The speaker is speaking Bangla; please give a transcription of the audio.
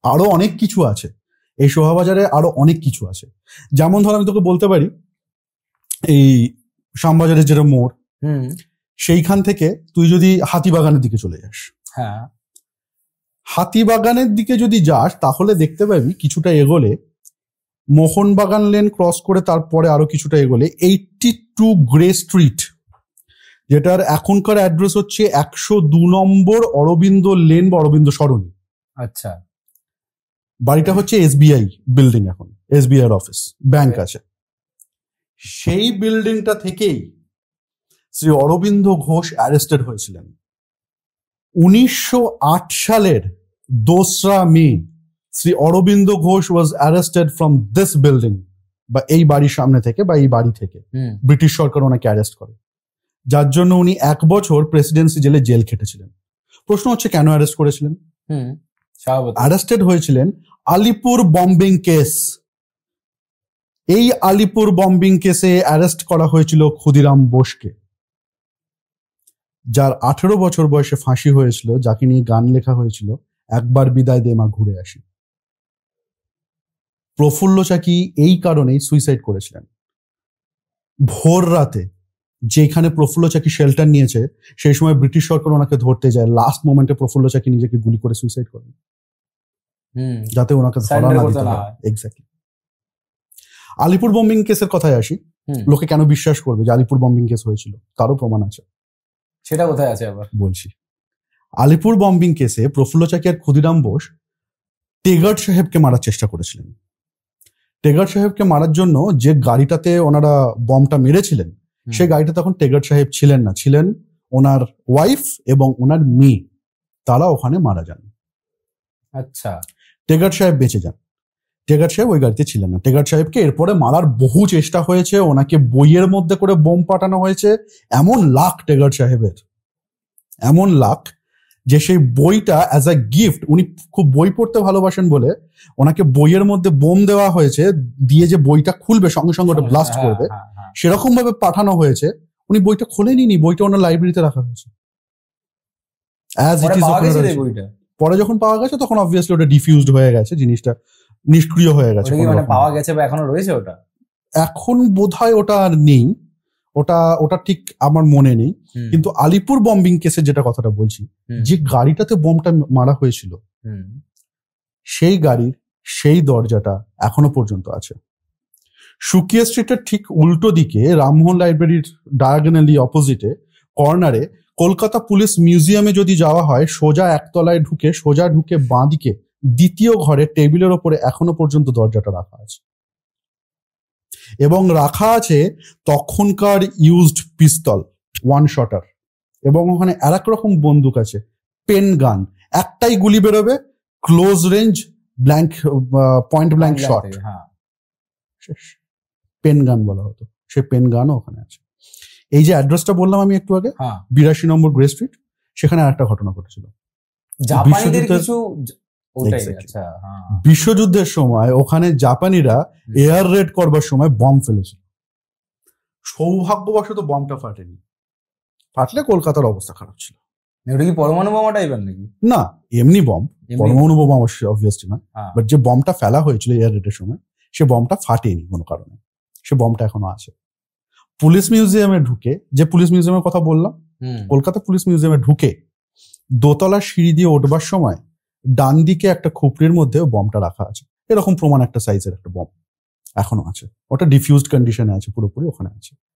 আরো অনেক কিছু আছে এই শোভাবাজারে, আরো অনেক কিছু আছে। যেমন ধর আমি তোকে বলতে পারি, এই শ্যামবাজারের যেটা মোড়, সেইখান থেকে তুই যদি হাতিবাগানের দিকে চলে যাস, হ্যাঁ, হাতিবাগানের দিকে যদি যাস তাহলে দেখতে পাবি কিছুটা এগোলে মোহনবাগান লেন ক্রস করে তারপরে আরো কিছুটা এগোলে 82 গ্রে স্ট্রিট, যেটার এখনকার অ্যাড্রেস হচ্ছে 102 নম্বর অরবিন্দ লেন বা অরবিন্দ সরণি। আচ্ছা, বাড়িটা হচ্ছে SBI বিল্ডিং, এখন SBI এর অফিস, ব্যাংক আছে। সেই বিল্ডিংটা থেকেই শ্রী অরবিন্দ ঘোষ অ্যারেস্টেড হয়েছিলেন 1908 সালের 2রা মে। Shri Aurobindo Ghosh was arrested from this building, বা এই বাড়ির সামনে থেকে বা এই বাড়ি থেকে ব্রিটিশ সরকার ওনাকে অ্যারেস্ট করে, যার জন্য উনি 1 বছর প্রেসিডেন্সি জেলে জেল খেটেছিলেন। প্রশ্ন হচ্ছে কেন অ্যারেস্ট করেছিলেন? অ্যারেস্টেড হয়েছিলেন আলিপুর বম্বিং কেস। এই আলিপুর বম্বিং কেসে অ্যারেস্ট করা হয়েছিল ক্ষুদিরাম বোসকে, যার 18 বছর বয়সে ফাঁসি হয়েছিল, যাকে নিয়ে গান লেখা হয়েছিল একবার বিদায় দে মা ঘুরে আসি। প্রফুল্ল চাকি এই কারণেই সুইসাইড করেছিলেন। ভোর রাতে যেখানে প্রফুল্ল চাকি শেল্টার নিয়েছে, সেই সময় ব্রিটিশ সরকার ওনাকে ধরতে যায়, লাস্ট মোমেন্টে প্রফুল্ল চাকি নিজেকে গুলি করে সুইসাইড করেন, যাতে ওনাকে ধরা না দিতে হয়। এক্স্যাক্টলি। আলিপুর বম্বিং কেসের কথায় আসি, লোকে কেন বিশ্বাস করবে যে আলিপুর বম্বিং কেস হয়েছিল? তারও প্রমাণ আছে। সেটা কোথায় আছে আবার বলছি। আলিপুর বম্বিং কেসে প্রফুল্ল চাকি আর ক্ষুদিরাম বোস টেগার্ট সাহেবকে মারার চেষ্টা করেছিলেন। টেগার্ট সাহেবকে মারার জন্য যে গাড়িটাতে ওনারা বমটা মেরেছিলেন, সেই গাড়িটা তখন টেগার্ট সাহেব ছিলেন না, ছিলেন ওনার ওয়াইফ এবং ওনার মেয়ে। তারা ওখানে মারা যান। আচ্ছা, টেগার্ট সাহেব বেঁচে যান। টেগার্ট সাহেব ওই গাড়িতে ছিলেন না। টেগার্ট সাহেবকে এরপরে মারার বহু চেষ্টা হয়েছে, ওনাকে বইয়ের মধ্যে করে বোম পাঠানো হয়েছে। এমন লাক টেগার্ট সাহেবের, এমন লাক যে সেই বইটা অ্যাজ আ গিফট, উনি খুব বই পড়তে ভালোবাসেন বলে ওনাকে বইয়ের মধ্যে বোম দেওয়া হয়েছে, দিয়ে যে বইটা খুলবে সঙ্গে সঙ্গে ওটা ব্লাস্ট করবে, সেরকম ভাবে পাঠানো হয়েছে। উনি বইটা খোলেনি, বইটা ওনার লাইব্রেরিতে রাখা হয়েছে। পরে যখন পাওয়া গেছে তখন অবভিয়াসলি ওটা ডিফিউজড হয়ে গেছে, জিনিসটা নিষ্ক্রিয় হয়ে গেছে। পাওয়া গেছে বা এখনো রয়েছে ওটা? এখন বোধহয় ওটা আর নেই, ওটা ঠিক আমার মনে নেই। কিন্তু আলিপুর বম্বিং কেসে যেটা কথাটা বলছি, যে গাড়িটাতে বোমটা মারা হয়েছিল, সেই গাড়ির সেই দরজাটা এখনো পর্যন্ত আছে। সুকিয়া স্ট্রিটের ঠিক উল্টো দিকে রামমোহন লাইব্রেরির ডায়াগোনালি অপোজিটে কর্নারে কলকাতা পুলিশ মিউজিয়ামে যদি যাওয়া হয়, সোজা একতলায় ঢুকে বাঁ দিকে দ্বিতীয় ঘরে টেবিলের ওপরে এখনো পর্যন্ত দরজাটা রাখা আছে, এবং রাখা আছে তখনকার ইউজড পিস্তল, 1 শটার, এবং ওখানে আর এক রকম বন্দুক আছে, পেন গান। একটাই গুলি বেরোবে, close range blank, point blank shot, pen gun বলা হতো। সে পেন গানও ওখানে আছে। এই যে অ্যাড্রেসটা বললাম আমি একটু আগে, 82 নম্বর গ্রে স্ট্রিট, সেখানে আরেকটা ঘটনা ঘটেছিল। বিশ্বযুদ্ধের সময় ওখানে জাপানিরা এয়ার রেড করবার সময় বম ফেলেছিল। সৌভাগ্যবশত বমটা ফাটেনি, ফাটলে কলকাতার অবস্থা খারাপ ছিল। ওটা কি পরমাণু বোমা টাইপের নাকি? না, এমনি বম, পরমাণু বোমা অবভিয়াসলি না। বাট যে বমটা ফেলা হয়েছিল এয়ার রেডের সময়, সে বমটা ফাটেনি কোনো কারণে, সে বমটা এখনো আছে। পুলিশ মিউজিয়ামে ঢুকে, যে পুলিশ মিউজিয়ামের কথা বললাম, কলকাতা পুলিশ মিউজিয়ামে ঢুকে দোতলার সিঁড়ি দিয়ে উঠবার সময় ডান দিকে একটা খুপড়ির মধ্যে বমটা রাখা আছে। এরকম প্রমাণ একটা সাইজের একটা বম এখনো আছে, ওটা ডিফিউজড কন্ডিশনে আছে পুরোপুরি, ওখানে আছে।